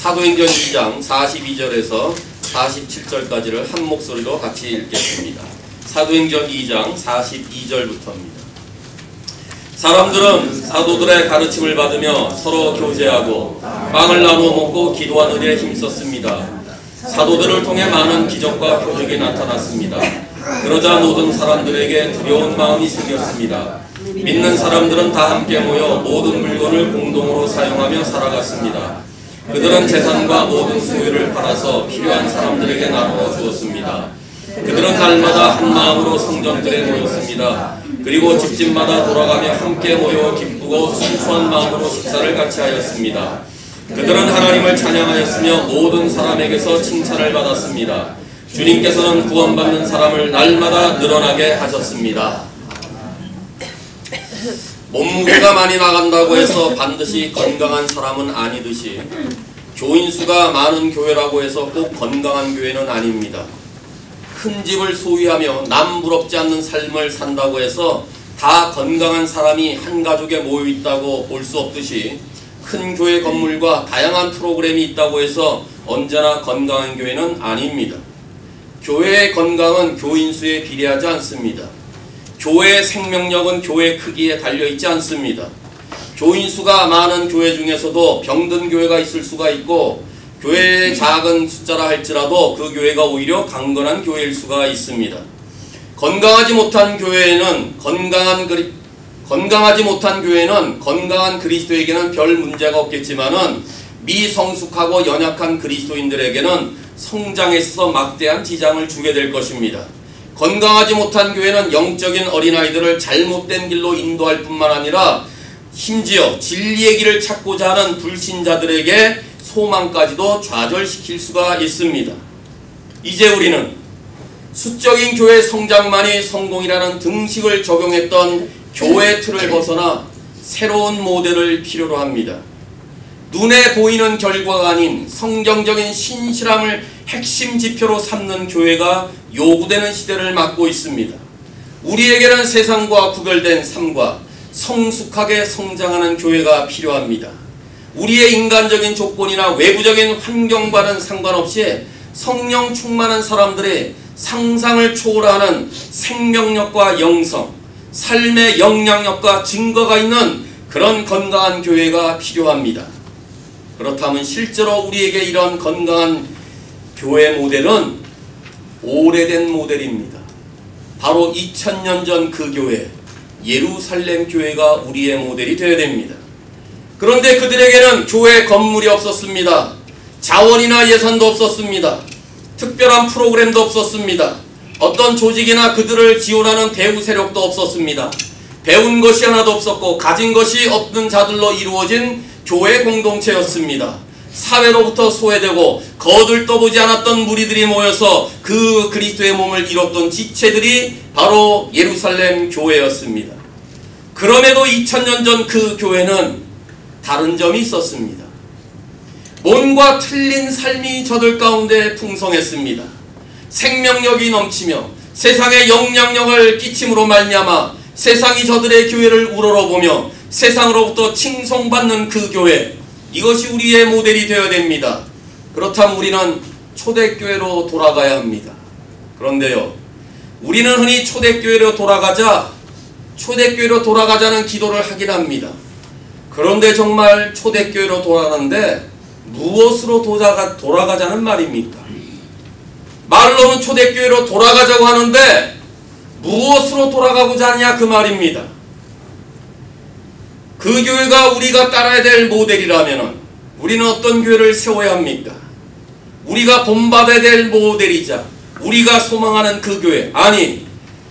사도행전 2장 42절에서 47절까지를 한 목소리로 같이 읽겠습니다. 사도행전 2장 42절부터입니다. 사람들은 사도들의 가르침을 받으며 서로 교제하고 빵을 나누어 먹고 기도하는 일에 힘썼습니다. 사도들을 통해 많은 기적과 표적이 나타났습니다. 그러자 모든 사람들에게 두려운 마음이 생겼습니다. 믿는 사람들은 다 함께 모여 모든 물건을 공동으로 사용하며 살아갔습니다. 그들은 재산과 모든 소유를 팔아서 필요한 사람들에게 나누어 주었습니다. 그들은 날마다 한 마음으로 성전들에 모였습니다. 그리고 집집마다 돌아가며 함께 모여 기쁘고 순수한 마음으로 식사를 같이 하였습니다. 그들은 하나님을 찬양하였으며 모든 사람에게서 칭찬을 받았습니다. 주님께서는 구원받는 사람을 날마다 늘어나게 하셨습니다. 몸무게가 많이 나간다고 해서 반드시 건강한 사람은 아니듯이 교인 수가 많은 교회라고 해서 꼭 건강한 교회는 아닙니다. 큰 집을 소유하며 남 부럽지 않는 삶을 산다고 해서 다 건강한 사람이 한 가족에 모여 있다고 볼 수 없듯이 큰 교회 건물과 다양한 프로그램이 있다고 해서 언제나 건강한 교회는 아닙니다. 교회의 건강은 교인 수에 비례하지 않습니다. 교회의 생명력은 교회 크기에 달려있지 않습니다. 교인 수가 많은 교회 중에서도 병든 교회가 있을 수가 있고 교회의 작은 숫자라 할지라도 그 교회가 오히려 강건한 교회일 수가 있습니다. 건강하지 못한 교회는 건강한 그리스도에게는 별 문제가 없겠지만은 미성숙하고 연약한 그리스도인들에게는 성장에 있어서 막대한 지장을 주게 될 것입니다. 건강하지 못한 교회는 영적인 어린아이들을 잘못된 길로 인도할 뿐만 아니라 심지어 진리의 길을 찾고자 하는 불신자들에게 소망까지도 좌절시킬 수가 있습니다. 이제 우리는 수적인 교회 성장만이 성공이라는 등식을 적용했던 교회 틀을 벗어나 새로운 모델을 필요로 합니다. 눈에 보이는 결과가 아닌 성경적인 신실함을 핵심 지표로 삼는 교회가 요구되는 시대를 맞고 있습니다. 우리에게는 세상과 구별된 삶과 성숙하게 성장하는 교회가 필요합니다. 우리의 인간적인 조건이나 외부적인 환경과는 상관없이 성령 충만한 사람들의 상상을 초월하는 생명력과 영성, 삶의 영향력과 증거가 있는 그런 건강한 교회가 필요합니다. 그렇다면 실제로 우리에게 이런 건강한 교회 모델은 오래된 모델입니다. 바로 2000년 전 그 교회, 예루살렘 교회가 우리의 모델이 되어야 됩니다. 그런데 그들에게는 교회 건물이 없었습니다. 자원이나 예산도 없었습니다. 특별한 프로그램도 없었습니다. 어떤 조직이나 그들을 지원하는 배후 세력도 없었습니다. 배운 것이 하나도 없었고 가진 것이 없는 자들로 이루어진 교회 공동체였습니다. 사회로부터 소외되고 거들떠보지 않았던 무리들이 모여서 그 그리스도의 몸을 이뤘던 지체들이 바로 예루살렘 교회였습니다. 그럼에도 2000년 전 그 교회는 다른 점이 있었습니다. 뭔가 틀린 삶이 저들 가운데 풍성했습니다. 생명력이 넘치며 세상에 영향력을 끼침으로 말미암아 세상이 저들의 교회를 우러러보며 세상으로부터 칭송받는 그 교회, 이것이 우리의 모델이 되어야 됩니다. 그렇다면 우리는 초대교회로 돌아가야 합니다. 그런데요, 우리는 흔히 초대교회로 돌아가자는 기도를 하긴 합니다. 그런데 정말 초대교회로 돌아가는데 무엇으로 돌아가자는 말입니까? 말로는 초대교회로 돌아가자고 하는데 무엇으로 돌아가고자 하느냐 그 말입니다. 그 교회가 우리가 따라야 될 모델이라면 우리는 어떤 교회를 세워야 합니까? 우리가 본받아야 될 모델이자 우리가 소망하는 그 교회, 아니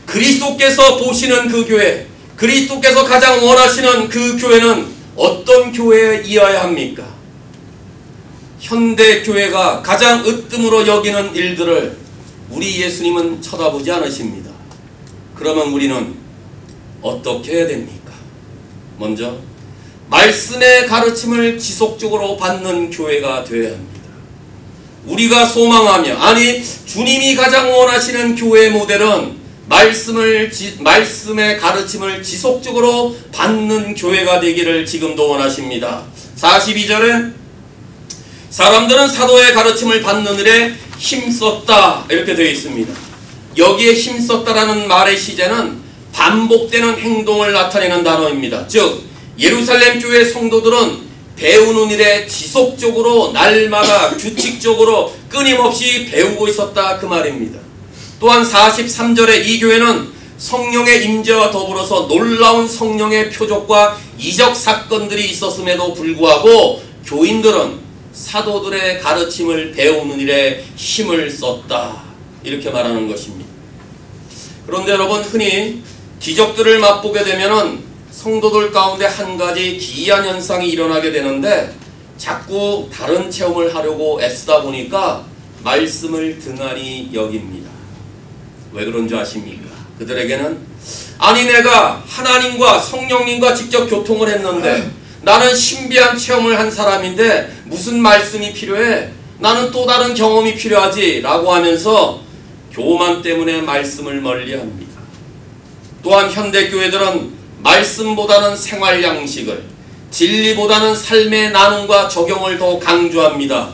그리스도께서 보시는 그 교회, 그리스도께서 가장 원하시는 그 교회는 어떤 교회이어야 합니까? 현대 교회가 가장 으뜸으로 여기는 일들을 우리 예수님은 쳐다보지 않으십니다. 그러면 우리는 어떻게 해야 됩니까? 먼저 말씀의 가르침을 지속적으로 받는 교회가 되어야 합니다. 우리가 소망하며, 아니 주님이 가장 원하시는 교회 모델은 말씀의 가르침을 지속적으로 받는 교회가 되기를 지금도 원하십니다. 42절에 사람들은 사도의 가르침을 받는 일에 힘썼다 이렇게 되어 있습니다. 여기에 힘썼다라는 말의 시제는 반복되는 행동을 나타내는 단어입니다. 즉 예루살렘 교회 성도들은 배우는 일에 지속적으로 날마다 규칙적으로 끊임없이 배우고 있었다 그 말입니다. 또한 43절에 이 교회는 성령의 임재와 더불어서 놀라운 성령의 표적과 이적 사건들이 있었음에도 불구하고 교인들은 사도들의 가르침을 배우는 일에 힘을 썼다 이렇게 말하는 것입니다. 그런데 여러분, 흔히 기적들을 맛보게 되면은 성도들 가운데 한 가지 기이한 현상이 일어나게 되는데, 자꾸 다른 체험을 하려고 애쓰다 보니까 말씀을 등한히 여깁니다. 왜 그런 줄 아십니까? 그들에게는 아니 내가 하나님과 성령님과 직접 교통을 했는데 나는 신비한 체험을 한 사람인데 무슨 말씀이 필요해? 나는 또 다른 경험이 필요하지 라고 하면서 교만 때문에 말씀을 멀리합니다. 또한 현대교회들은 말씀보다는 생활 양식을, 진리보다는 삶의 나눔과 적용을 더 강조합니다.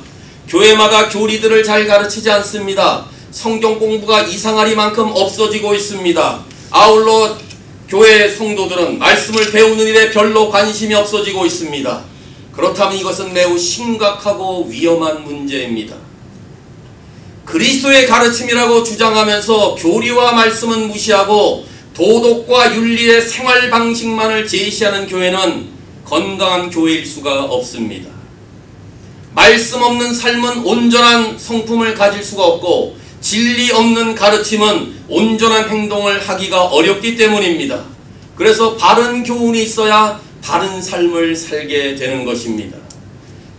교회마다 교리들을 잘 가르치지 않습니다. 성경 공부가 이상하리만큼 없어지고 있습니다. 아울러 교회 성도들은 말씀을 배우는 일에 별로 관심이 없어지고 있습니다. 그렇다면 이것은 매우 심각하고 위험한 문제입니다. 그리스도의 가르침이라고 주장하면서 교리와 말씀은 무시하고 도덕과 윤리의 생활 방식만을 제시하는 교회는 건강한 교회일 수가 없습니다. 말씀 없는 삶은 온전한 성품을 가질 수가 없고, 진리 없는 가르침은 온전한 행동을 하기가 어렵기 때문입니다. 그래서 바른 교훈이 있어야 바른 삶을 살게 되는 것입니다.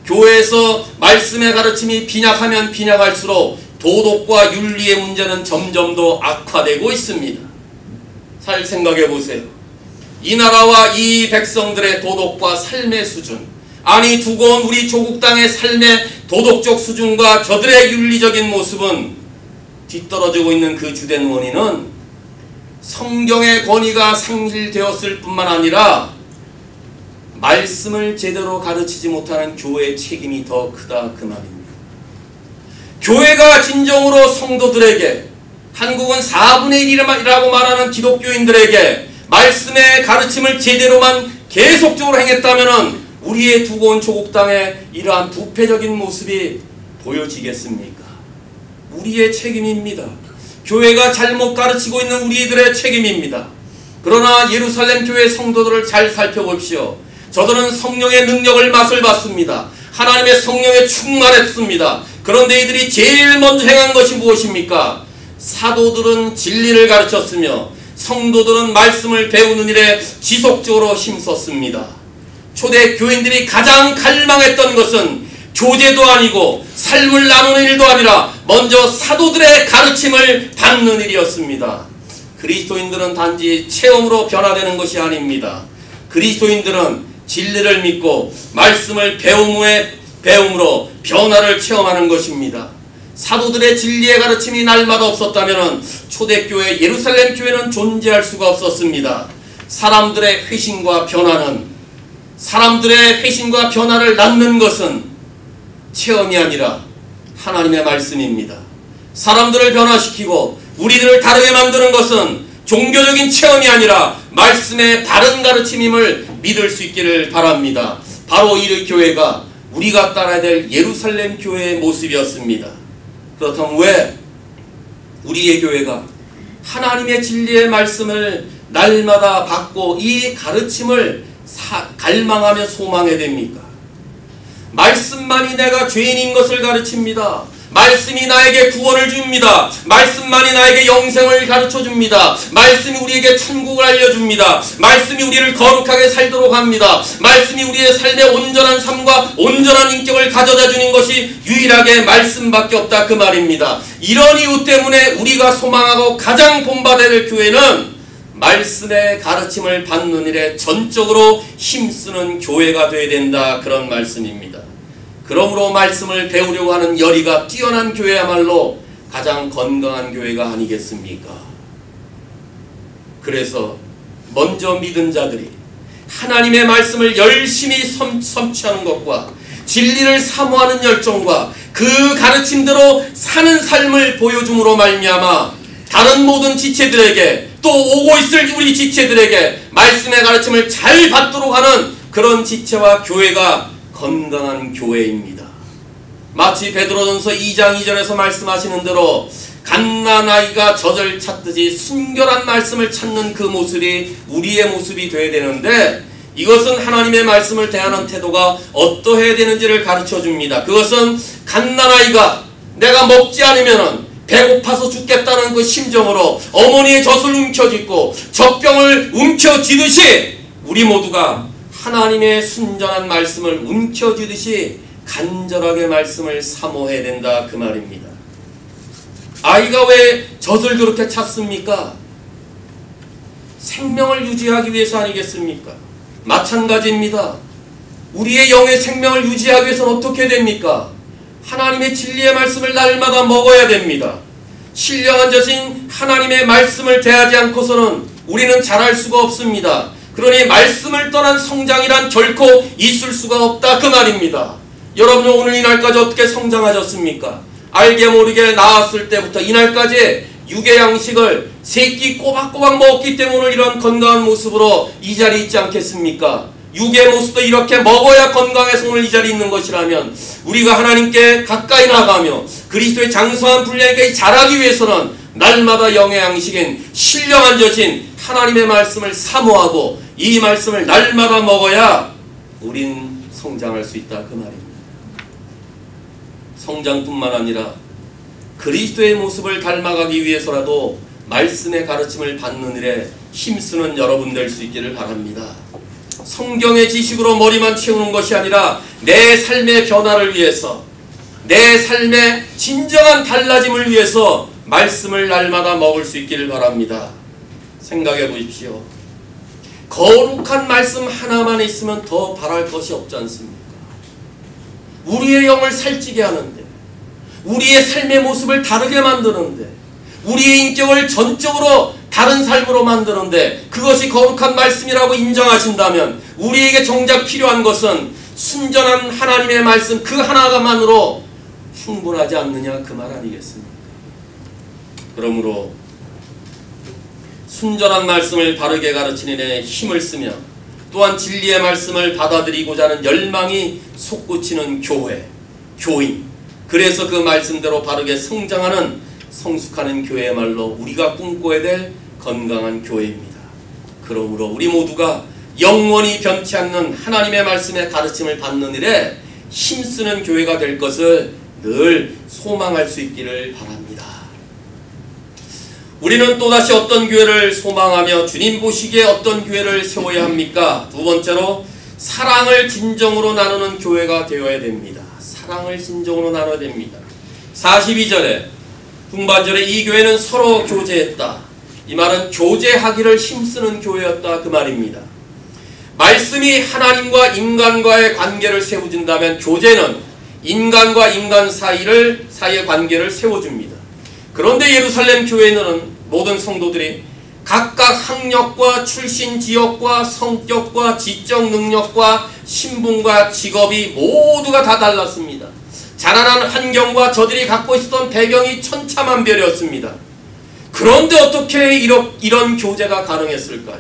교회에서 말씀의 가르침이 빈약하면 빈약할수록 도덕과 윤리의 문제는 점점 더 악화되고 있습니다. 잘 생각해 보세요. 이 나라와 이 백성들의 도덕과 삶의 수준, 아니 두고 온 우리 조국 땅의 삶의 도덕적 수준과 저들의 윤리적인 모습은 뒤떨어지고 있는 그 주된 원인은 성경의 권위가 상실되었을 뿐만 아니라 말씀을 제대로 가르치지 못하는 교회의 책임이 더 크다 그 말입니다. 교회가 진정으로 성도들에게, 한국은 4분의 1이라고 말하는 기독교인들에게 말씀의 가르침을 제대로만 계속적으로 행했다면 우리의 두고 온 조국 땅에 이러한 부패적인 모습이 보여지겠습니까? 우리의 책임입니다. 교회가 잘못 가르치고 있는 우리들의 책임입니다. 그러나 예루살렘 교회 성도들을 잘 살펴보십시오. 저들은 성령의 능력을 맛을 봤습니다. 하나님의 성령에 충만했습니다. 그런데 이들이 제일 먼저 행한 것이 무엇입니까? 사도들은 진리를 가르쳤으며 성도들은 말씀을 배우는 일에 지속적으로 힘썼습니다. 초대 교인들이 가장 갈망했던 것은 교제도 아니고 삶을 나누는 일도 아니라 먼저 사도들의 가르침을 받는 일이었습니다. 그리스도인들은 단지 체험으로 변화되는 것이 아닙니다. 그리스도인들은 진리를 믿고 말씀을 배움으로 변화를 체험하는 것입니다. 사도들의 진리의 가르침이 날마다 없었다면 초대교회 예루살렘 교회는 존재할 수가 없었습니다. 사람들의 회심과 변화를 낳는 것은 체험이 아니라 하나님의 말씀입니다. 사람들을 변화시키고 우리들을 다르게 만드는 것은 종교적인 체험이 아니라 말씀의 바른 가르침임을 믿을 수 있기를 바랍니다. 바로 이 교회가 우리가 따라야 될 예루살렘 교회의 모습이었습니다. 그렇다면 왜 우리의 교회가 하나님의 진리의 말씀을 날마다 받고 이 가르침을 갈망하며 소망해야 됩니까? 말씀만이 내가 죄인인 것을 가르칩니다. 말씀이 나에게 구원을 줍니다. 말씀만이 나에게 영생을 가르쳐줍니다. 말씀이 우리에게 천국을 알려줍니다. 말씀이 우리를 거룩하게 살도록 합니다. 말씀이 우리의 삶의 온전한 삶과 온전한 인격을 가져다 주는 것이 유일하게 말씀밖에 없다 그 말입니다. 이런 이유 때문에 우리가 소망하고 가장 본받아야 될 교회는 말씀의 가르침을 받는 일에 전적으로 힘쓰는 교회가 되어야 된다 그런 말씀입니다. 그러므로 말씀을 배우려고 하는 열의가 뛰어난 교회야말로 가장 건강한 교회가 아니겠습니까? 그래서 먼저 믿은 자들이 하나님의 말씀을 열심히 성취하는 것과 진리를 사모하는 열정과 그 가르침대로 사는 삶을 보여줌으로 말미암아 다른 모든 지체들에게 또 오고 있을 우리 지체들에게 말씀의 가르침을 잘 받도록 하는 그런 지체와 교회가 건강한 교회입니다. 마치 베드로전서 2장 2절에서 말씀하시는 대로 갓난아이가 젖을 찾듯이 순결한 말씀을 찾는 그 모습이 우리의 모습이 되어야 되는데, 이것은 하나님의 말씀을 대하는 태도가 어떠해야 되는지를 가르쳐 줍니다. 그것은 갓난아이가 내가 먹지 않으면 배고파서 죽겠다는 그 심정으로 어머니의 젖을 움켜쥐고 젖병을 움켜쥐듯이 우리 모두가 하나님의 순전한 말씀을 움켜쥐듯이 간절하게 말씀을 사모해야 된다 그 말입니다. 아이가 왜 젖을 그렇게 찾습니까? 생명을 유지하기 위해서 아니겠습니까? 마찬가지입니다. 우리의 영의 생명을 유지하기 위해서는 어떻게 됩니까? 하나님의 진리의 말씀을 날마다 먹어야 됩니다. 신령한 젖인 하나님의 말씀을 대하지 않고서는 우리는 자랄 수가 없습니다. 그러니 말씀을 떠난 성장이란 결코 있을 수가 없다 그 말입니다. 여러분은 오늘 이날까지 어떻게 성장하셨습니까? 알게 모르게 나왔을 때부터 이날까지 육의 양식을 세끼 꼬박꼬박 먹었기 때문에 오늘 이런 건강한 모습으로 이 자리에 있지 않겠습니까? 육의 모습도 이렇게 먹어야 건강해서 오늘 이 자리에 있는 것이라면 우리가 하나님께 가까이 나가며 그리스도의 장성한 분량에게 자라기 위해서는 날마다 영의 양식인 신령한 젖인 하나님의 말씀을 사모하고 이 말씀을 날마다 먹어야 우린 성장할 수 있다 그 말입니다. 성장뿐만 아니라 그리스도의 모습을 닮아가기 위해서라도 말씀의 가르침을 받는 일에 힘쓰는 여러분 될 수 있기를 바랍니다. 성경의 지식으로 머리만 채우는 것이 아니라 내 삶의 변화를 위해서, 내 삶의 진정한 달라짐을 위해서 말씀을 날마다 먹을 수 있기를 바랍니다. 생각해 보십시오. 거룩한 말씀 하나만 있으면 더 바랄 것이 없지 않습니까? 우리의 영을 살찌게 하는데, 우리의 삶의 모습을 다르게 만드는데, 우리의 인격을 전적으로 다른 삶으로 만드는데 그것이 거룩한 말씀이라고 인정하신다면 우리에게 정작 필요한 것은 순전한 하나님의 말씀 그 하나만으로 충분하지 않느냐 그 말 아니겠습니까? 그러므로 순전한 말씀을 바르게 가르치는 데 힘을 쓰며 또한 진리의 말씀을 받아들이고자 하는 열망이 솟구치는 교회, 교인, 그래서 그 말씀대로 바르게 성장하는 성숙하는 교회야말로 우리가 꿈꿔야 될 건강한 교회입니다. 그러므로 우리 모두가 영원히 변치 않는 하나님의 말씀의 가르침을 받는 일에 힘쓰는 교회가 될 것을 늘 소망할 수 있기를 바랍니다. 우리는 또다시 어떤 교회를 소망하며 주님 보시기에 어떤 교회를 세워야 합니까? 두 번째로 사랑을 진정으로 나누는 교회가 되어야 됩니다. 사랑을 진정으로 나눠야 됩니다. 42절에 후반절에 이 교회는 서로 교제했다. 이 말은 교제하기를 힘쓰는 교회였다 그 말입니다. 말씀이 하나님과 인간과의 관계를 세워준다면 교제는 인간과 인간 사이의 관계를 세워줍니다. 그런데 예루살렘 교회는 모든 성도들이 각각 학력과 출신 지역과 성격과 지적 능력과 신분과 직업이 모두가 다 달랐습니다. 자라난 환경과 저들이 갖고 있었던 배경이 천차만별이었습니다. 그런데 어떻게 이런 교제가 가능했을까요?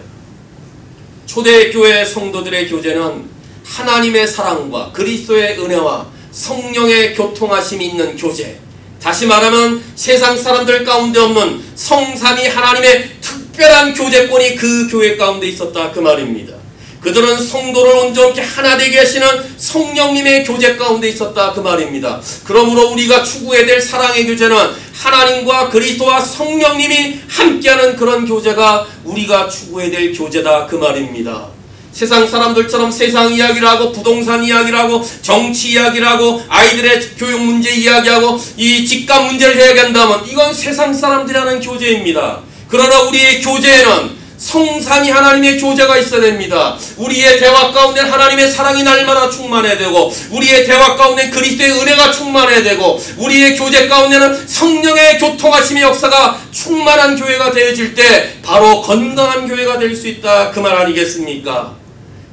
초대교회 성도들의 교제는 하나님의 사랑과 그리스도의 은혜와 성령의 교통하심이 있는 교제, 다시 말하면 세상 사람들 가운데 없는 성삼위 하나님의 특별한 교제권이 그 교회 가운데 있었다 그 말입니다. 그들은 성도를 온전히 하나 되게 하시는 성령님의 교제 가운데 있었다 그 말입니다. 그러므로 우리가 추구해야 될 사랑의 교제는 하나님과 그리스도와 성령님이 함께하는 그런 교제가 우리가 추구해야 될 교제다 그 말입니다. 세상 사람들처럼 세상 이야기를 하고 부동산 이야기를 하고 정치 이야기를 하고 아이들의 교육 문제 이야기하고 이 집값 문제를 해야한다면 이건 세상 사람들이 하는 교제입니다. 그러나 우리의 교제에는 성삼위 하나님의 교제가 있어야 됩니다. 우리의 대화 가운데 하나님의 사랑이 날마다 충만해야 되고 우리의 대화 가운데 그리스도의 은혜가 충만해야 되고 우리의 교제 가운데는 성령의 교통하심의 역사가 충만한 교회가 되어질 때 바로 건강한 교회가 될 수 있다 그 말 아니겠습니까?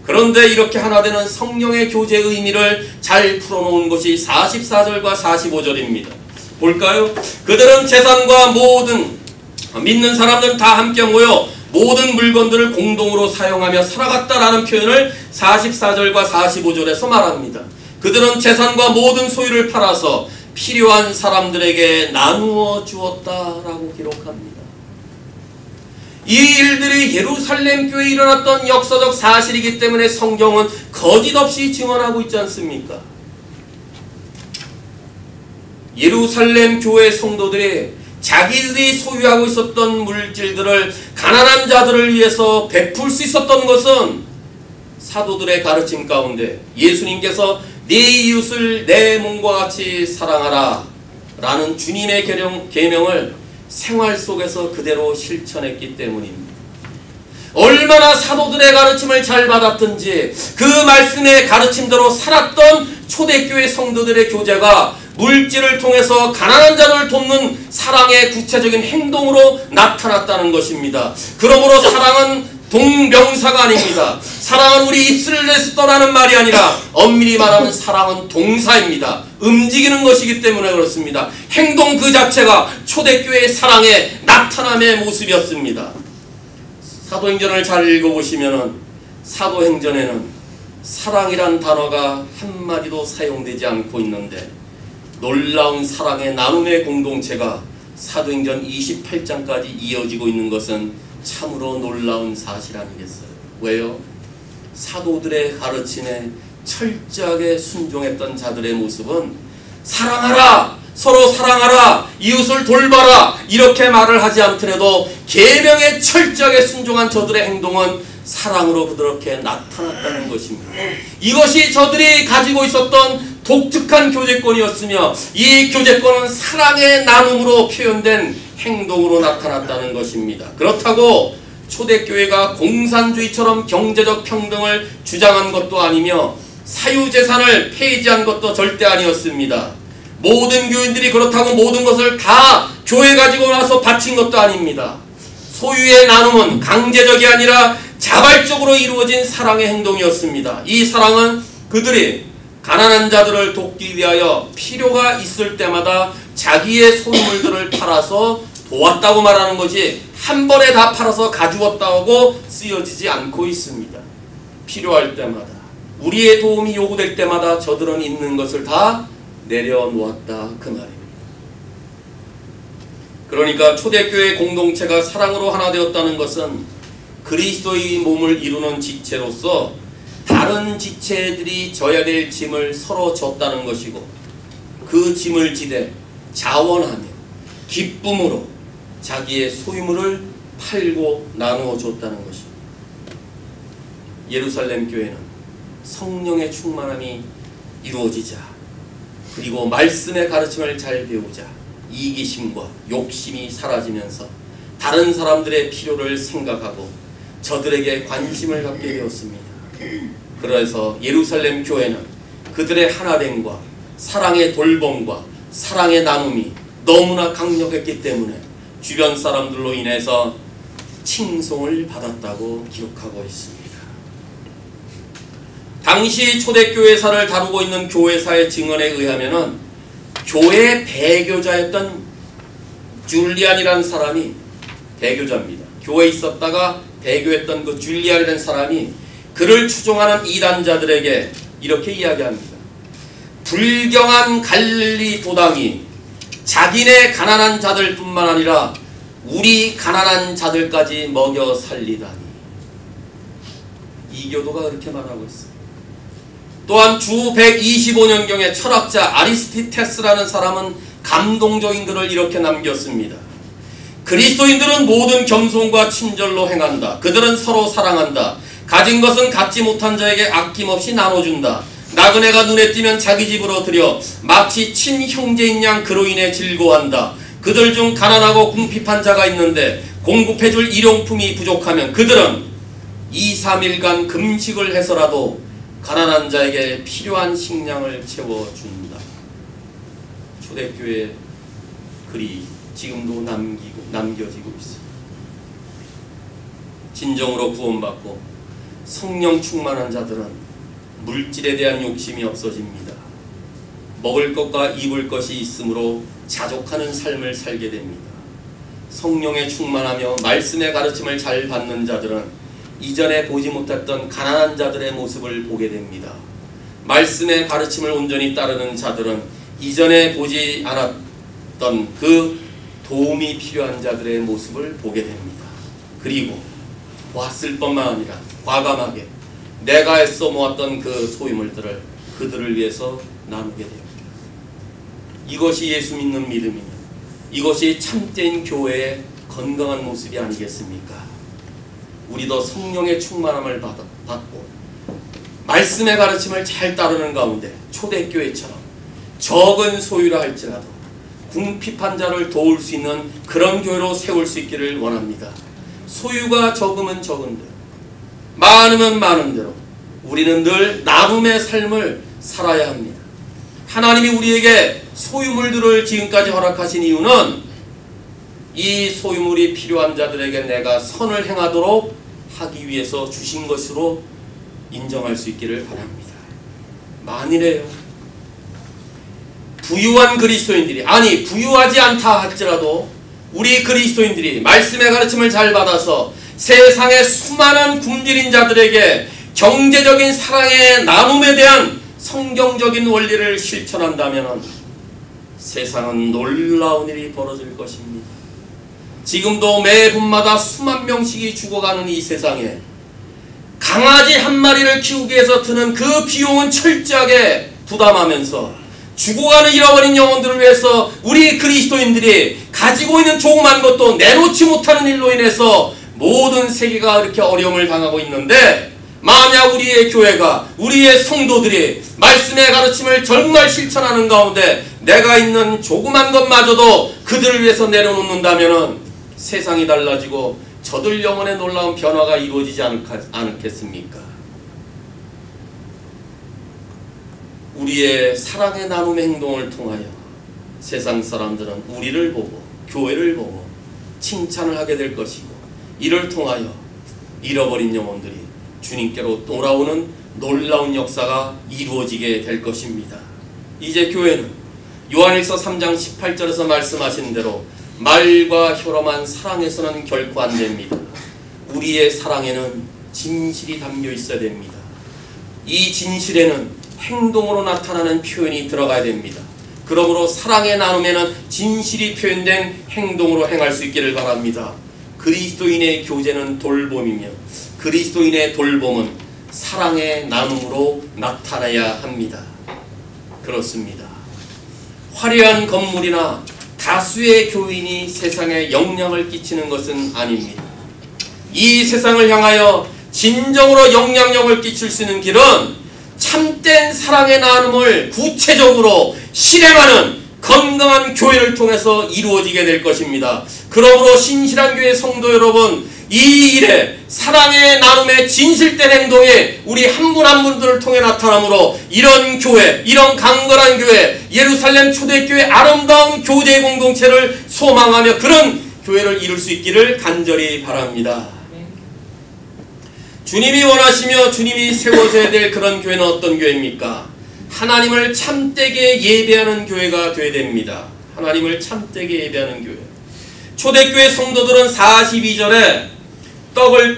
그런데 이렇게 하나 되는 성령의 교제의 의미를 잘 풀어놓은 것이 44절과 45절입니다. 볼까요? 그들은 재산과 모든 믿는 사람들은 다 함께 모여 모든 물건들을 공동으로 사용하며 살아갔다라는 표현을 44절과 45절에서 말합니다. 그들은 재산과 모든 소유를 팔아서 필요한 사람들에게 나누어 주었다라고 기록합니다. 이 일들이 예루살렘 교회에 일어났던 역사적 사실이기 때문에 성경은 거짓없이 증언하고 있지 않습니까? 예루살렘 교회 성도들이 자기들이 소유하고 있었던 물질들을 가난한 자들을 위해서 베풀 수 있었던 것은 사도들의 가르침 가운데 예수님께서 네 이웃을 내 몸과 같이 사랑하라 라는 주님의 계명을 생활 속에서 그대로 실천했기 때문입니다. 얼마나 사도들의 가르침을 잘 받았든지 그 말씀의 가르침대로 살았던 초대교회 성도들의 교제가 물질을 통해서 가난한 자를 돕는 사랑의 구체적인 행동으로 나타났다는 것입니다. 그러므로 사랑은 동명사가 아닙니다. 사랑은 우리 입술을 내서 떠나는 말이 아니라 엄밀히 말하면 사랑은 동사입니다. 움직이는 것이기 때문에 그렇습니다. 행동 그 자체가 초대교회의 사랑의 나타남의 모습이었습니다. 사도행전을 잘 읽어보시면 사도행전에는 사랑이란 단어가 한마디도 사용되지 않고 있는데 놀라운 사랑의 나눔의 공동체가 사도행전 28장까지 이어지고 있는 것은 참으로 놀라운 사실 아니겠어요? 왜요? 사도들의 가르침에 철저하게 순종했던 자들의 모습은 사랑하라! 서로 사랑하라! 이웃을 돌봐라! 이렇게 말을 하지 않더라도 계명에 철저하게 순종한 저들의 행동은 사랑으로 그렇게 나타났다는 것입니다. 이것이 저들이 가지고 있었던 독특한 교제권이었으며 이 교제권은 사랑의 나눔으로 표현된 행동으로 나타났다는 것입니다. 그렇다고 초대교회가 공산주의처럼 경제적 평등을 주장한 것도 아니며 사유재산을 폐지한 것도 절대 아니었습니다. 모든 교인들이 그렇다고 모든 것을 다 교회 가지고 나서 바친 것도 아닙니다. 소유의 나눔은 강제적이 아니라 자발적으로 이루어진 사랑의 행동이었습니다. 이 사랑은 그들이 가난한 자들을 돕기 위하여 필요가 있을 때마다 자기의 소유물들을 팔아서 도왔다고 말하는 것이 한 번에 다 팔아서 가져왔다고 쓰여지지 않고 있습니다. 필요할 때마다 우리의 도움이 요구될 때마다 저들은 있는 것을 다 내려놓았다 그 말입니다. 그러니까 초대교회 공동체가 사랑으로 하나 되었다는 것은 그리스도의 몸을 이루는 지체로서 다른 지체들이 져야 될 짐을 서로 졌다는 것이고 그 짐을 지되 자원하며 기쁨으로 자기의 소유물을 팔고 나누어 줬다는 것입니다. 예루살렘 교회는 성령의 충만함이 이루어지자 그리고 말씀의 가르침을 잘 배우자 이기심과 욕심이 사라지면서 다른 사람들의 필요를 생각하고 저들에게 관심을 갖게 되었습니다. 그래서 예루살렘 교회는 그들의 하나됨과 사랑의 돌봄과 사랑의 나눔이 너무나 강력했기 때문에 주변 사람들로 인해서 칭송을 받았다고 기록하고 있습니다. 당시 초대교회사를 다루고 있는 교회사의 증언에 의하면은 교회 배교자였던 줄리안이라는 사람이 배교자입니다. 교회에 있었다가 배교했던 그 줄리안이라는 사람이 그를 추종하는 이단자들에게 이렇게 이야기합니다. 불경한 갈릴리 도당이 자기네 가난한 자들뿐만 아니라 우리 가난한 자들까지 먹여 살리다니. 이 교도가 그렇게 말하고 있습니다. 또한 주 125년경에 철학자 아리스티테스라는 사람은 감동적인 글을 이렇게 남겼습니다. 그리스도인들은 모든 겸손과 친절로 행한다. 그들은 서로 사랑한다. 가진 것은 갖지 못한 자에게 아낌없이 나눠준다. 나그네가 눈에 띄면 자기 집으로 들여 마치 친형제인 양 그로 인해 즐거워한다. 그들 중 가난하고 궁핍한 자가 있는데 공급해줄 일용품이 부족하면 그들은 2-3일간 금식을 해서라도 가난한 자에게 필요한 식량을 채워준다. 초대교회 글이 지금도 남겨지고 있습니다. 진정으로 구원받고 성령 충만한 자들은 물질에 대한 욕심이 없어집니다. 먹을 것과 입을 것이 있으므로 자족하는 삶을 살게 됩니다. 성령에 충만하며 말씀의 가르침을 잘 받는 자들은 이전에 보지 못했던 가난한 자들의 모습을 보게 됩니다. 말씀의 가르침을 온전히 따르는 자들은 이전에 보지 않았던 그 도움이 필요한 자들의 모습을 보게 됩니다. 그리고 왔을 뿐만 아니라 과감하게 내가 애써 모았던 그 소유물들을 그들을 위해서 나누게 됩니다. 이것이 예수 믿는 믿음이며 이것이 참된 교회의 건강한 모습이 아니겠습니까? 우리도 성령의 충만함을 받고 말씀의 가르침을 잘 따르는 가운데 초대교회처럼 적은 소유라 할지라도 궁핍한 자를 도울 수 있는 그런 교회로 세울 수 있기를 원합니다. 소유가 적으면 적은 대로, 많으면 많은 대로 우리는 늘 나눔의 삶을 살아야 합니다. 하나님이 우리에게 소유물들을 지금까지 허락하신 이유는 이 소유물이 필요한 자들에게 내가 선을 행하도록 하기 위해서 주신 것으로 인정할 수 있기를 바랍니다. 만일에요, 부유한 그리스도인들이, 아니 부유하지 않다 할지라도 우리 그리스도인들이 말씀의 가르침을 잘 받아서 세상의 수많은 굶주린 자들에게 경제적인 사랑의 나눔에 대한 성경적인 원리를 실천한다면 세상은 놀라운 일이 벌어질 것입니다. 지금도 매 분마다 수만 명씩이 죽어가는 이 세상에 강아지 한 마리를 키우기 위해서 드는 그 비용은 철저하게 부담하면서 죽어가는 잃어버린 영혼들을 위해서 우리 그리스도인들이 가지고 있는 조그만 것도 내놓지 못하는 일로 인해서 모든 세계가 이렇게 어려움을 당하고 있는데, 만약 우리의 교회가, 우리의 성도들이 말씀의 가르침을 정말 실천하는 가운데 내가 있는 조그만 것마저도 그들을 위해서 내려놓는다면 세상이 달라지고 저들 영혼의 놀라운 변화가 이루어지지 않겠습니까? 우리의 사랑의 나눔의 행동을 통하여 세상 사람들은 우리를 보고 교회를 보고 칭찬을 하게 될 것이고, 이를 통하여 잃어버린 영혼들이 주님께로 돌아오는 놀라운 역사가 이루어지게 될 것입니다. 이제 교회는 요한일서 3장 18절에서 말씀하신 대로 말과 혀로만 사랑해서는 결코 안 됩니다. 우리의 사랑에는 진실이 담겨 있어야 됩니다. 이 진실에는 행동으로 나타나는 표현이 들어가야 됩니다. 그러므로 사랑의 나눔에는 진실이 표현된 행동으로 행할 수 있기를 바랍니다. 그리스도인의 교제는 돌봄이며 그리스도인의 돌봄은 사랑의 나눔으로 나타나야 합니다. 그렇습니다. 화려한 건물이나 다수의 교인이 세상에 영향을 끼치는 것은 아닙니다. 이 세상을 향하여 진정으로 영향력을 끼칠 수 있는 길은 참된 사랑의 나눔을 구체적으로 실행하는 건강한 교회를 통해서 이루어지게 될 것입니다. 그러므로 신실한 교회 성도 여러분, 이 일에 사랑의 나눔의 진실된 행동이 우리 한 분 한 분들을 통해 나타나므로 이런 교회, 이런 강건한 교회, 예루살렘 초대교회 아름다운 교제 공동체를 소망하며 그런 교회를 이룰 수 있기를 간절히 바랍니다. 주님이 원하시며 주님이 세워져야 될 그런 교회는 어떤 교회입니까? 하나님을 참되게 예배하는 교회가 되어야 됩니다. 하나님을 참되게 예배하는 교회. 초대교회 성도들은 42절에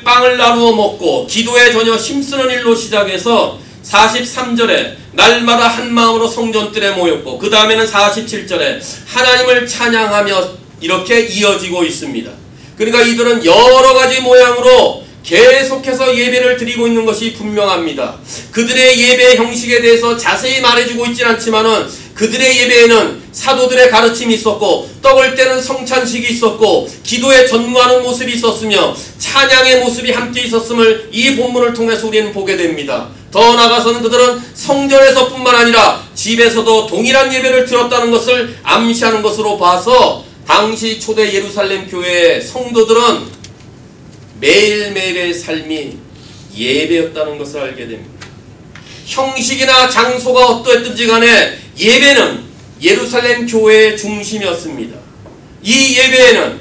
빵을 나누어 먹고 기도에 전혀 힘쓰는 일로 시작해서 43절에 날마다 한 마음으로 성전뜰에 모였고, 그 다음에는 47절에 하나님을 찬양하며 이렇게 이어지고 있습니다. 그러니까 이들은 여러 가지 모양으로 계속해서 예배를 드리고 있는 것이 분명합니다. 그들의 예배 형식에 대해서 자세히 말해주고 있진 않지만은 그들의 예배에는 사도들의 가르침이 있었고, 떡을 떼는 성찬식이 있었고, 기도에 전무하는 모습이 있었으며 찬양의 모습이 함께 있었음을 이 본문을 통해서 우리는 보게 됩니다. 더 나아가서는 그들은 성전에서 뿐만 아니라 집에서도 동일한 예배를 드렸다는 것을 암시하는 것으로 봐서 당시 초대 예루살렘 교회의 성도들은 매일매일의 삶이 예배였다는 것을 알게 됩니다. 형식이나 장소가 어떠했든지 간에 예배는 예루살렘 교회의 중심이었습니다. 이 예배에는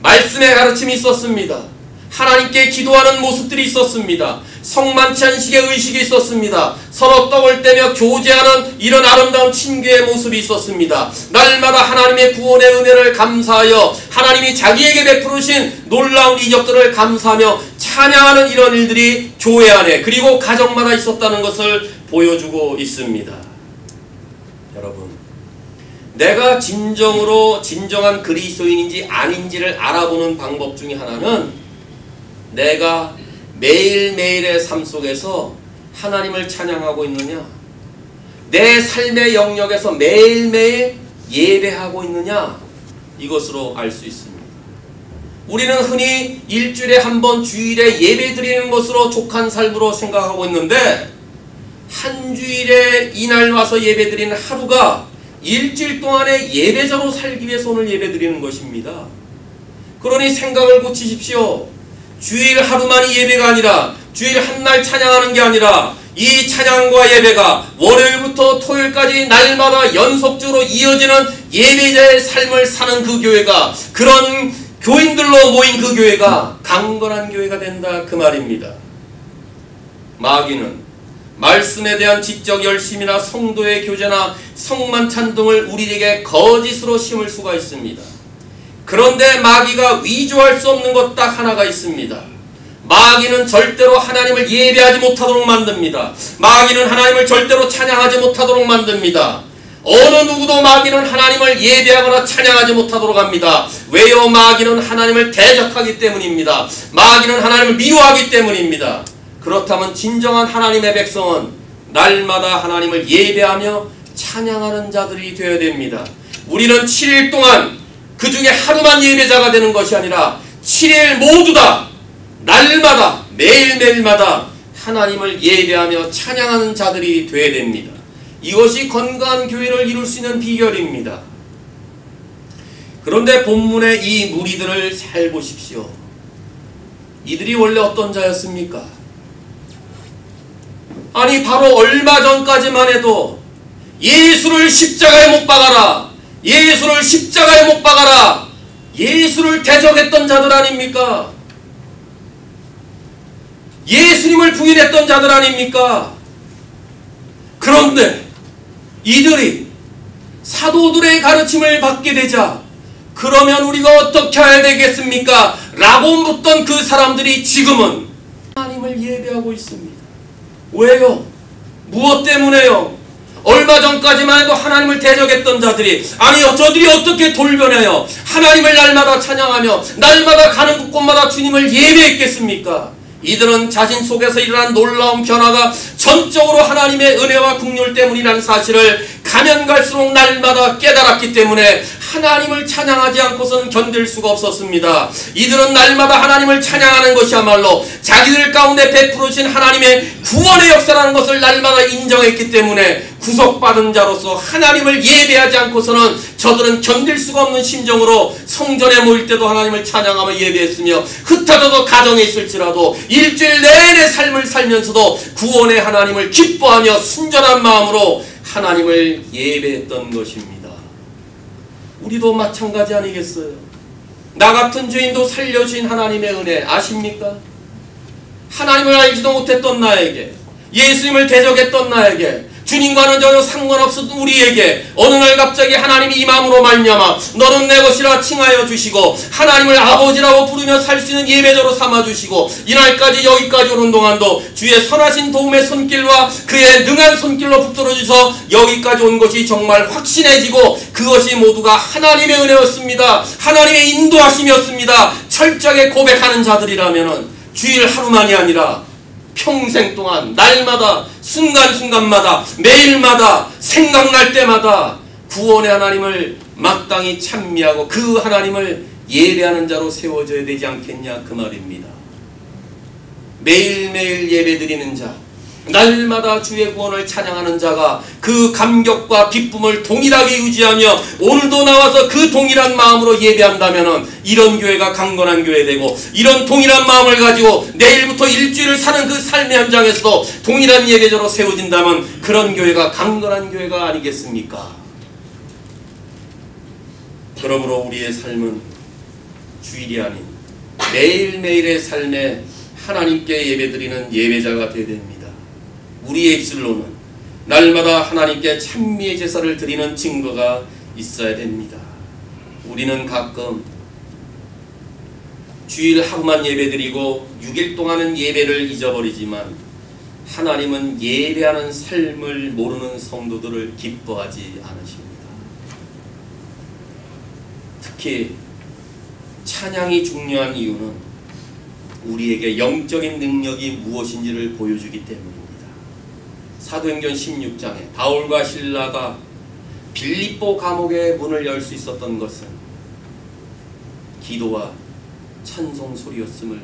말씀의 가르침이 있었습니다. 하나님께 기도하는 모습들이 있었습니다. 성만찬식의 의식이 있었습니다. 서로 떡을 떼며 교제하는 이런 아름다운 친교의 모습이 있었습니다. 날마다 하나님의 구원의 은혜를 감사하여 하나님이 자기에게 베푸르신 놀라운 이적들을 감사하며 찬양하는 이런 일들이 교회 안에 그리고 가정마다 있었다는 것을 보여주고 있습니다. 여러분, 내가 진정한 그리스도인인지 아닌지를 알아보는 방법 중에 하나는 내가 매일매일의 삶 속에서 하나님을 찬양하고 있느냐, 내 삶의 영역에서 매일매일 예배하고 있느냐, 이것으로 알 수 있습니다. 우리는 흔히 일주일에 한 번 주일에 예배 드리는 것으로 족한 삶으로 생각하고 있는데, 한 주일에 이날 와서 예배 드리는 하루가 일주일 동안의 예배자로 살기 위해서 오늘 예배 드리는 것입니다. 그러니 생각을 고치십시오. 주일 하루만이 예배가 아니라, 주일 한날 찬양하는 게 아니라, 이 찬양과 예배가 월요일부터 토요일까지 날마다 연속적으로 이어지는 예배자의 삶을 사는 그 교회가, 그런 교인들로 모인 그 교회가 강건한 교회가 된다, 그 말입니다. 마귀는 말씀에 대한 지적 열심이나 성도의 교제나 성만찬 등을 우리에게 거짓으로 심을 수가 있습니다. 그런데 마귀가 위조할 수 없는 것 딱 하나가 있습니다. 마귀는 절대로 하나님을 예배하지 못하도록 만듭니다. 마귀는 하나님을 절대로 찬양하지 못하도록 만듭니다. 어느 누구도 마귀는 하나님을 예배하거나 찬양하지 못하도록 합니다. 왜요? 마귀는 하나님을 대적하기 때문입니다. 마귀는 하나님을 미워하기 때문입니다. 그렇다면 진정한 하나님의 백성은 날마다 하나님을 예배하며 찬양하는 자들이 되어야 됩니다. 우리는 7일 동안 그 중에 하루만 예배자가 되는 것이 아니라 7일 모두 다 날마다 매일매일마다 하나님을 예배하며 찬양하는 자들이 되어야 됩니다. 이것이 건강한 교회를 이룰 수 있는 비결입니다. 그런데 본문의 이 무리들을 잘 보십시오. 이들이 원래 어떤 자였습니까? 아니, 바로 얼마 전까지만 해도 예수를 십자가에 못 박아라, 예수를 십자가에 못 박아라, 예수를 대적했던 자들 아닙니까? 예수님을 부인했던 자들 아닙니까? 그런데 이들이 사도들의 가르침을 받게 되자, 그러면 우리가 어떻게 해야 되겠습니까? 라고 묻던 그 사람들이 지금은 하나님을 예배하고 있습니다. 왜요? 무엇 때문에요? 얼마 전까지만 해도 하나님을 대적했던 자들이, 아니 저들이 어떻게 돌변해요? 하나님을 날마다 찬양하며 날마다 가는 곳마다 주님을 예배했겠습니까? 이들은 자신 속에서 일어난 놀라운 변화가 전적으로 하나님의 은혜와 긍휼 때문이라는 사실을 가면 갈수록 날마다 깨달았기 때문에 하나님을 찬양하지 않고서는 견딜 수가 없었습니다. 이들은 날마다 하나님을 찬양하는 것이야말로 자기들 가운데 베풀으신 하나님의 구원의 역사라는 것을 날마다 인정했기 때문에 구속받은 자로서 하나님을 예배하지 않고서는 저들은 견딜 수가 없는 심정으로 성전에 모일 때도 하나님을 찬양하며 예배했으며, 흩어져서 가정에 있을지라도 일주일 내내 삶을 살면서도 구원의 하나님을 기뻐하며 순전한 마음으로 하나님을 예배했던 것입니다. 우리도 마찬가지 아니겠어요? 나 같은 죄인도 살려주신 하나님의 은혜 아십니까? 하나님을 알지도 못했던 나에게, 예수님을 대적했던 나에게, 주님과는 전혀 상관없었던 우리에게 어느 날 갑자기 하나님이 이 마음으로 말미암아 너는 내 것이라 칭하여 주시고 하나님을 아버지라고 부르며 살 수 있는 예배자로 삼아주시고, 이날까지 여기까지 오는 동안도 주의 선하신 도움의 손길과 그의 능한 손길로 붙들어 주셔서 여기까지 온 것이 정말 확신해지고 그것이 모두가 하나님의 은혜였습니다. 하나님의 인도하심이었습니다. 철저하게 고백하는 자들이라면 주일 하루만이 아니라 평생 동안 날마다 순간순간마다 매일마다 생각날 때마다 구원의 하나님을 마땅히 찬미하고 그 하나님을 예배하는 자로 세워져야 되지 않겠냐, 그 말입니다. 매일매일 예배드리는 자, 날마다 주의 구원을 찬양하는 자가 그 감격과 기쁨을 동일하게 유지하며 오늘도 나와서 그 동일한 마음으로 예배한다면 이런 교회가 강건한 교회 되고, 이런 동일한 마음을 가지고 내일부터 일주일을 사는 그 삶의 현장에서도 동일한 예배자로 세워진다면 그런 교회가 강건한 교회가 아니겠습니까? 그러므로 우리의 삶은 주일이 아닌 매일매일의 삶에 하나님께 예배드리는 예배자가 되어야 됩니다. 우리의 입술로는 날마다 하나님께 찬미의 제사를 드리는 증거가 있어야 됩니다. 우리는 가끔 주일 하루만 예배드리고 6일 동안은 예배를 잊어버리지만 하나님은 예배하는 삶을 모르는 성도들을 기뻐하지 않으십니다. 특히 찬양이 중요한 이유는 우리에게 영적인 능력이 무엇인지를 보여주기 때문입니다. 사도행전 16장에 바울과 실라가 빌립보 감옥의 문을 열 수 있었던 것은 기도와 찬송 소리였음을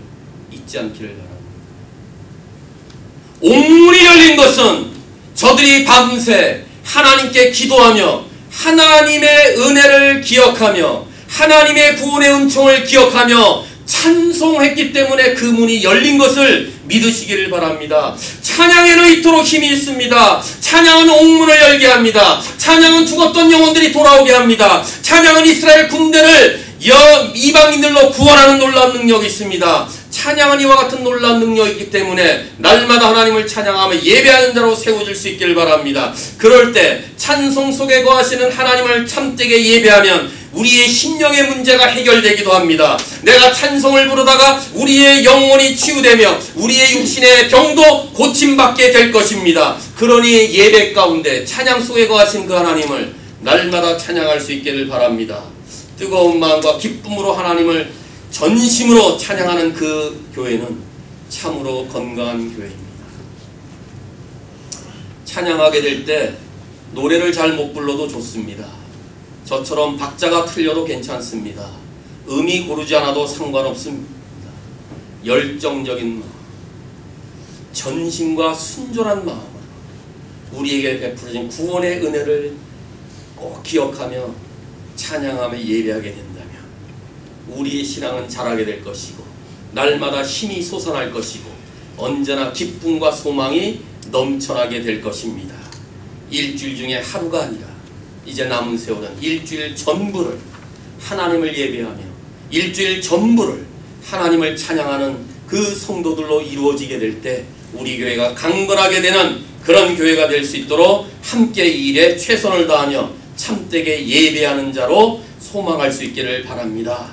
잊지 않기를 바랍니다. 옥문이 열린 것은 저들이 밤새 하나님께 기도하며 하나님의 은혜를 기억하며 하나님의 구원의 은총을 기억하며 찬송했기 때문에 그 문이 열린 것을 믿으시기를 바랍니다. 찬양에는 이토록 힘이 있습니다. 찬양은 옥문을 열게 합니다. 찬양은 죽었던 영혼들이 돌아오게 합니다. 찬양은 이스라엘 군대를 이방인들로 구원하는 놀라운 능력이 있습니다. 찬양은 이와 같은 놀라운 능력이기 때문에 날마다 하나님을 찬양하며 예배하는 자로 세워질 수 있기를 바랍니다. 그럴 때 찬송 속에 거하시는 하나님을 참되게 예배하면 우리의 심령의 문제가 해결되기도 합니다. 내가 찬송을 부르다가 우리의 영혼이 치유되며 우리의 육신의 병도 고침받게 될 것입니다. 그러니 예배 가운데 찬양 속에 거하신 그 하나님을 날마다 찬양할 수 있기를 바랍니다. 뜨거운 마음과 기쁨으로 하나님을 전심으로 찬양하는 그 교회는 참으로 건강한 교회입니다. 찬양하게 될 때 노래를 잘 못 불러도 좋습니다. 저처럼 박자가 틀려도 괜찮습니다. 음이 고르지 않아도 상관없습니다. 열정적인 마음, 전심과 순전한 마음으로 우리에게 베풀어진 구원의 은혜를 꼭 기억하며 찬양하며 예배하게 된다면 우리의 신앙은 자라게 될 것이고 날마다 힘이 솟아날 것이고 언제나 기쁨과 소망이 넘쳐나게 될 것입니다. 일주일 중에 하루가 아니라 이제 남은 세월은 일주일 전부를 하나님을 예배하며 일주일 전부를 하나님을 찬양하는 그 성도들로 이루어지게 될 때 우리 교회가 강건하게 되는 그런 교회가 될 수 있도록 함께 이 일에 최선을 다하며 참되게 예배하는 자로 소망할 수 있기를 바랍니다.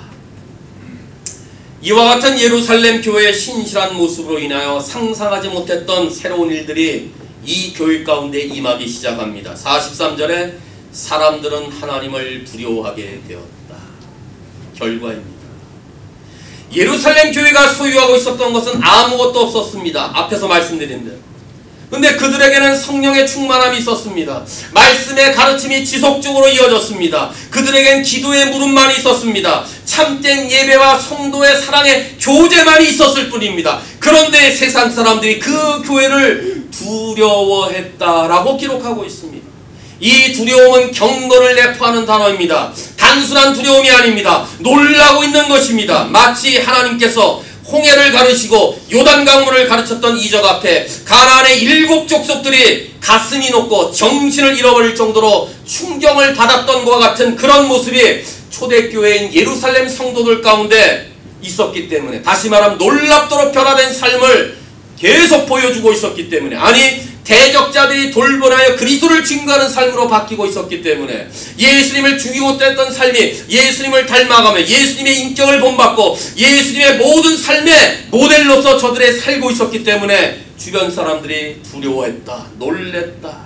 이와 같은 예루살렘 교회의 신실한 모습으로 인하여 상상하지 못했던 새로운 일들이 이 교회 가운데 임하기 시작합니다. 43절에 사람들은 하나님을 두려워하게 되었다. 결과입니다. 예루살렘 교회가 소유하고 있었던 것은 아무것도 없었습니다. 앞에서 말씀드린 대로. 근데 그들에게는 성령의 충만함이 있었습니다. 말씀의 가르침이 지속적으로 이어졌습니다. 그들에겐 기도의 물음만이 있었습니다. 참된 예배와 성도의 사랑의 교제만이 있었을 뿐입니다. 그런데 세상 사람들이 그 교회를 두려워했다라고 기록하고 있습니다. 이 두려움은 경건을 내포하는 단어입니다. 단순한 두려움이 아닙니다. 놀라고 있는 것입니다. 마치 하나님께서 홍해를 가르시고 요단강물을 가르쳤던 이적 앞에 가나안의 7 족속들이 가슴이 높고 정신을 잃어버릴 정도로 충격을 받았던 것과 같은 그런 모습이 초대교회인 예루살렘 성도들 가운데 있었기 때문에, 다시 말하면 놀랍도록 변화된 삶을 계속 보여주고 있었기 때문에, 아니 대적자들이 돌변하여 그리스도를 증거하는 삶으로 바뀌고 있었기 때문에, 예수님을 죽이고 뗐던 삶이 예수님을 닮아가며 예수님의 인격을 본받고 예수님의 모든 삶의 모델로서 저들이 살고 있었기 때문에 주변 사람들이 두려워했다, 놀랬다.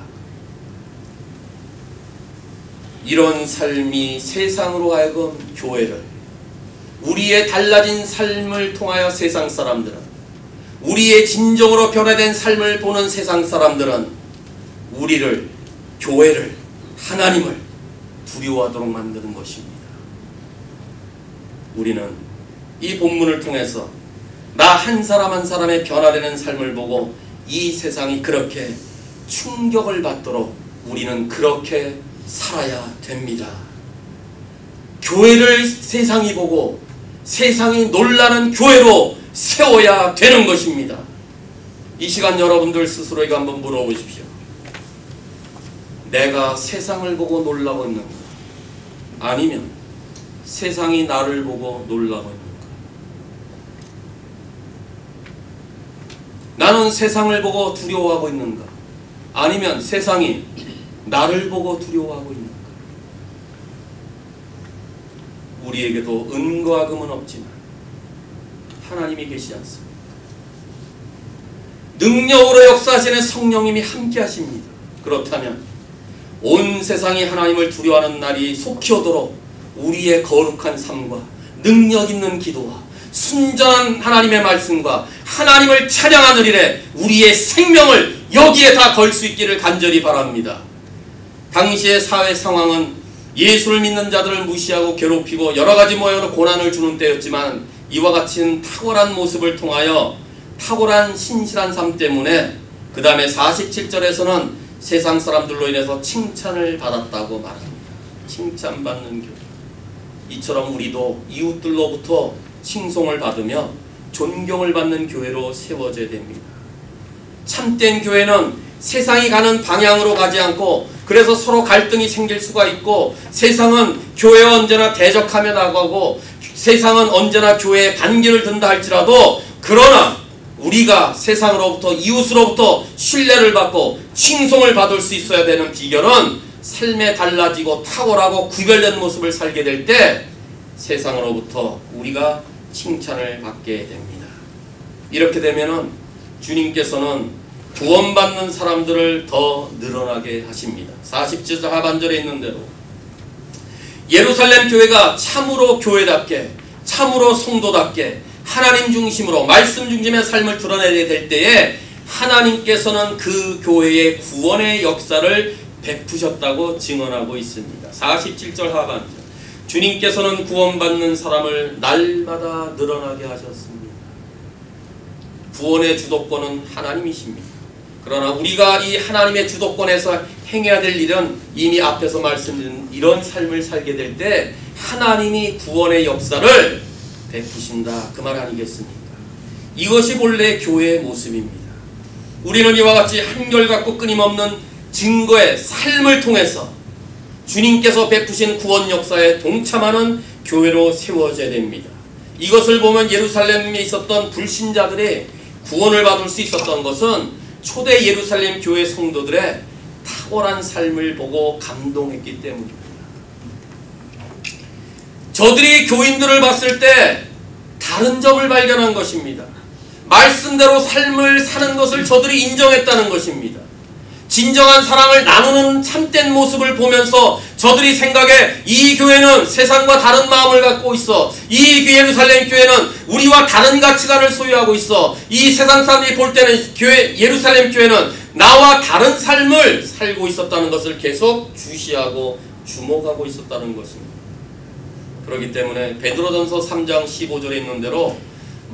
이런 삶이 세상으로 하여금 교회를, 우리의 달라진 삶을 통하여 세상 사람들은, 우리의 진정으로 변화된 삶을 보는 세상 사람들은 우리를, 교회를, 하나님을 두려워하도록 만드는 것입니다. 우리는 이 본문을 통해서 나 한 사람 한 사람의 변화되는 삶을 보고 이 세상이 그렇게 충격을 받도록 우리는 그렇게 살아야 됩니다. 교회를 세상이 보고 세상이 놀라는 교회로 세워야 되는 것입니다. 이 시간 여러분들 스스로에게 한번 물어보십시오. 내가 세상을 보고 놀라고 있는가? 아니면 세상이 나를 보고 놀라고 있는가? 나는 세상을 보고 두려워하고 있는가? 아니면 세상이 나를 보고 두려워하고 있는가? 우리에게도 은과 금은 없지만 하나님이 계시지 않습니까? 능력으로 역사하시는 성령님이 함께 하십니다. 그렇다면 온 세상이 하나님을 두려워하는 날이 속히 오도록 우리의 거룩한 삶과 능력 있는 기도와 순전한 하나님의 말씀과 하나님을 찬양하는 일에 우리의 생명을 여기에 다 걸 수 있기를 간절히 바랍니다. 당시의 사회 상황은 예수를 믿는 자들을 무시하고 괴롭히고 여러가지 모양으로 고난을 주는 때였지만 이와 같은 탁월한 모습을 통하여 탁월한 신실한 삶 때문에 그 다음에 47절에서는 세상 사람들로 인해서 칭찬을 받았다고 말합니다. 칭찬받는 교회. 이처럼 우리도 이웃들로부터 칭송을 받으며 존경을 받는 교회로 세워져야 됩니다. 참된 교회는 세상이 가는 방향으로 가지 않고 그래서 서로 갈등이 생길 수가 있고 세상은 교회와 언제나 대적하며 나가고 세상은 언제나 교회에 반기를 든다 할지라도 그러나 우리가 세상으로부터 이웃으로부터 신뢰를 받고 칭송을 받을 수 있어야 되는 비결은 삶에 달라지고 탁월하고 구별된 모습을 살게 될 때 세상으로부터 우리가 칭찬을 받게 됩니다. 이렇게 되면은 주님께서는 구원받는 사람들을 더 늘어나게 하십니다. 40절 하반절에 있는 대로 예루살렘 교회가 참으로 교회답게 참으로 성도답게 하나님 중심으로 말씀 중심의 삶을 드러내게 될 때에 하나님께서는 그 교회의 구원의 역사를 베푸셨다고 증언하고 있습니다. 47절 하반절 주님께서는 구원받는 사람을 날마다 늘어나게 하셨습니다. 구원의 주도권은 하나님이십니다. 그러나 우리가 이 하나님의 주도권에서 행해야 될 일은 이미 앞에서 말씀드린 이런 삶을 살게 될 때 하나님이 구원의 역사를 베푸신다 그 말 아니겠습니까? 이것이 본래 교회의 모습입니다. 우리는 이와 같이 한결같고 끊임없는 증거의 삶을 통해서 주님께서 베푸신 구원 역사에 동참하는 교회로 세워져야 됩니다. 이것을 보면 예루살렘에 있었던 불신자들이 구원을 받을 수 있었던 것은 초대 예루살렘 교회 성도들의 탁월한 삶을 보고 감동했기 때문입니다. 저들이 교인들을 봤을 때 다른 점을 발견한 것입니다. 말씀대로 삶을 사는 것을 저들이 인정했다는 것입니다. 진정한 사랑을 나누는 참된 모습을 보면서 저들이 생각해 이 교회는 세상과 다른 마음을 갖고 있어. 이 예루살렘 교회는 우리와 다른 가치관을 소유하고 있어. 이 세상 사람들이 볼 때는 예루살렘 교회는 나와 다른 삶을 살고 있었다는 것을 계속 주시하고 주목하고 있었다는 것입니다. 그렇기 때문에 베드로전서 3장 15절에 있는 대로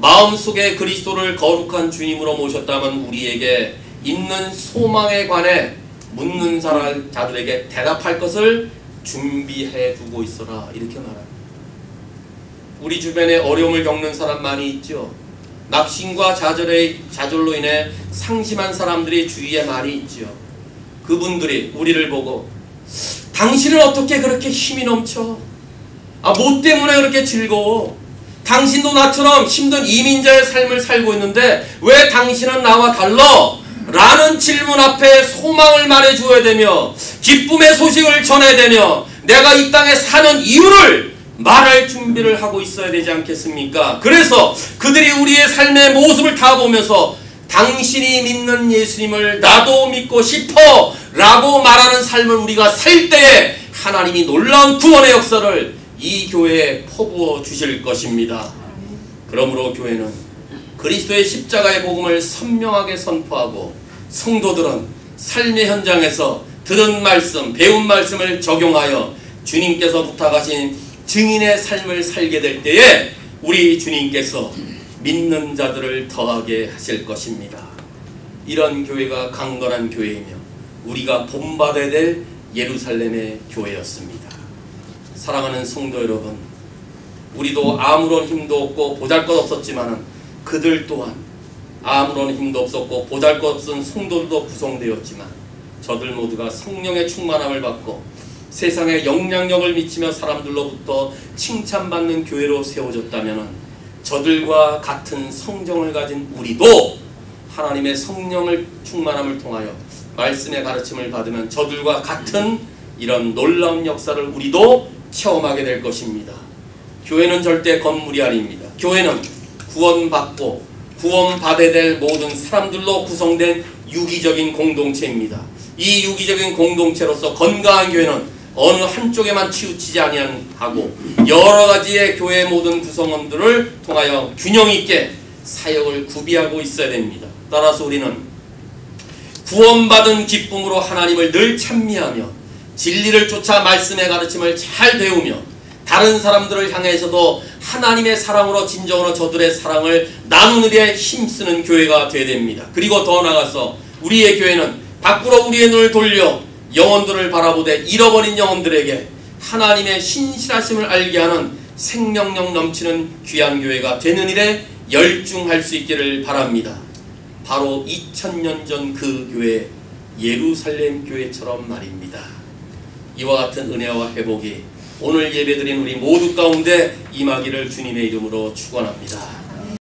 마음속에 그리스도를 거룩한 주님으로 모셨다면 우리에게 있는 소망에 관해 묻는 자들에게 대답할 것을 준비해 두고 있어라 이렇게 말합니다. 우리 주변에 어려움을 겪는 사람 많이 있죠. 낙심과 좌절로 인해 상심한 사람들이 주위에 많이 있죠. 그분들이 우리를 보고 당신은 어떻게 그렇게 힘이 넘쳐? 뭐 때문에 그렇게 즐거워? 당신도 나처럼 힘든 이민자의 삶을 살고 있는데 왜 당신은 나와 달라? 라는 질문 앞에 소망을 말해주어야 되며 기쁨의 소식을 전해야 되며 내가 이 땅에 사는 이유를 말할 준비를 하고 있어야 되지 않겠습니까? 그래서 그들이 우리의 삶의 모습을 다 보면서 당신이 믿는 예수님을 나도 믿고 싶어 라고 말하는 삶을 우리가 살 때에 하나님이 놀라운 구원의 역사를 이 교회에 퍼부어 주실 것입니다. 그러므로 교회는 그리스도의 십자가의 복음을 선명하게 선포하고 성도들은 삶의 현장에서 들은 말씀, 배운 말씀을 적용하여 주님께서 부탁하신 증인의 삶을 살게 될 때에 우리 주님께서 믿는 자들을 더하게 하실 것입니다. 이런 교회가 강건한 교회이며 우리가 본받아야 될 예루살렘의 교회였습니다. 사랑하는 성도 여러분, 우리도 아무런 힘도 없고 보잘것없었지만 그들 또한 아무런 힘도 없었고 보잘것없은 성도들도 구성되었지만 저들 모두가 성령의 충만함을 받고 세상에 영향력을 미치며 사람들로부터 칭찬받는 교회로 세워졌다면 저들과 같은 성정을 가진 우리도 하나님의 성령을 충만함을 통하여 말씀의 가르침을 받으면 저들과 같은 이런 놀라운 역사를 우리도 체험하게 될 것입니다. 교회는 절대 건물이 아닙니다. 교회는 구원받고 구원받아야 될 모든 사람들로 구성된 유기적인 공동체입니다. 이 유기적인 공동체로서 건강한 교회는 어느 한쪽에만 치우치지 아니하고 여러 가지의 교회의 모든 구성원들을 통하여 균형 있게 사역을 구비하고 있어야 됩니다. 따라서 우리는 구원받은 기쁨으로 하나님을 늘 찬미하며 진리를 쫓아 말씀의 가르침을 잘 배우며 다른 사람들을 향해서도 하나님의 사랑으로 진정으로 저들의 사랑을 나누는 데 힘쓰는 교회가 되어야 됩니다. 그리고 더 나아가서 우리의 교회는 밖으로 우리의 눈을 돌려 영혼들을 바라보되 잃어버린 영혼들에게 하나님의 신실하심을 알게 하는 생명력 넘치는 귀한 교회가 되는 일에 열중할 수 있기를 바랍니다. 바로 2000년 전 그 교회 예루살렘 교회처럼 말입니다. 이와 같은 은혜와 회복이 오늘 예배드린 우리 모두 가운데 임하기를 주님의 이름으로 축원합니다.